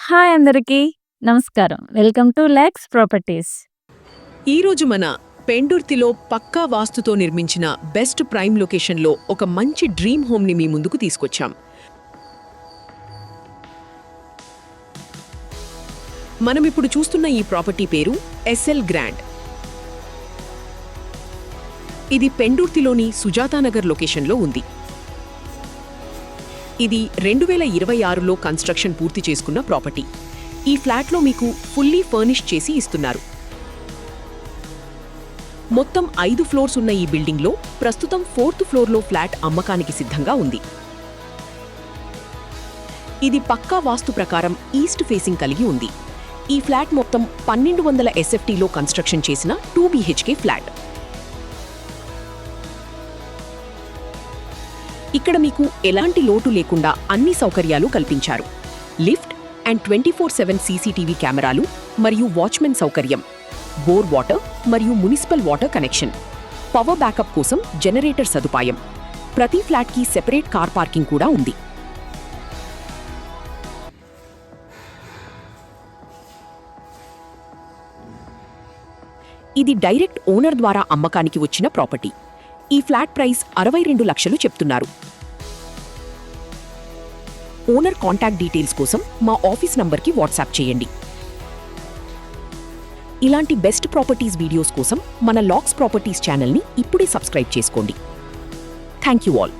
Hi అందరికీ. నమస్కారం. Welcome to Lex properties. ఈరోజు మన పెండుర్తిలో పక్కా వాస్తుతో నిర్మించిన బెస్ట్ ప్రైమ్ లొకేషన్లో ఒక మంచి డ్రీమ్ హోమ్ని మీ ముందుకు తీసుకొచ్చాం. మనమిప్పుడు చూస్తున్న ఈ ప్రాపర్టీ పేరు ఎస్ఎల్ గ్రాండ్. ఇది పెండుర్తిలోని సుజాతానగర్ లొకేషన్లో ఉంది. ఇది 2026లో కన్స్ట్రక్షన్ పూర్తి చేసుకున్న ప్రాపర్టీ. ఈ ఫ్లాట్లో మీకు ఫుల్లీ ఫర్నిష్ చేసి ఇస్తున్నారు. మొత్తం 5 ఫ్లోర్స్ ఉన్న ఈ బిల్డింగ్లో ప్రస్తుతం 4th ఫ్లోర్లో ఫ్లాట్ అమ్మకానికి సిద్ధంగా ఉంది. ఇది పక్కా వాస్తు ప్రకారం ఈస్ట్ ఫేసింగ్ కలిగి ఉంది. ఈ ఫ్లాట్ మొత్తం 1200 SFTలో కన్స్ట్రక్షన్ చేసిన 2 BHK ఫ్లాట్. ఇక్కడ మీకు ఎలాంటి లోటు లేకుండా అన్ని సౌకర్యాలు కల్పించారు. లిఫ్ట్ అండ్ 24/7 CCTV కెమెరాలు మరియు వాచ్మెన్ సౌకర్యం, బోర్ వాటర్ మరియు municipal water connection, power backup కోసం జనరేటర్ సదుపాయం. ప్రతి ఫ్లాట్కి సెపరేట్ కార్ పార్కింగ్ కూడా ఉంది. ఇది డైరెక్ట్ ఓనర్ ద్వారా అమ్మకానికి వచ్చిన ప్రాపర్టీ. ఈ ఫ్లాట్ ప్రైస్ 62 లక్షలు చెప్తున్నారు. ఓనర్ కాంటాక్ట్ డీటెయిల్స్ కోసం మా ఆఫీస్ నంబర్కి వాట్సాప్ చేయండి. ఇలాంటి బెస్ట్ ప్రాపర్టీస్ వీడియోస్ కోసం మన లాక్స్ ప్రాపర్టీస్ ఛానల్ని ఇప్పుడే సబ్స్క్రైబ్ చేసుకోండి. Thank you all.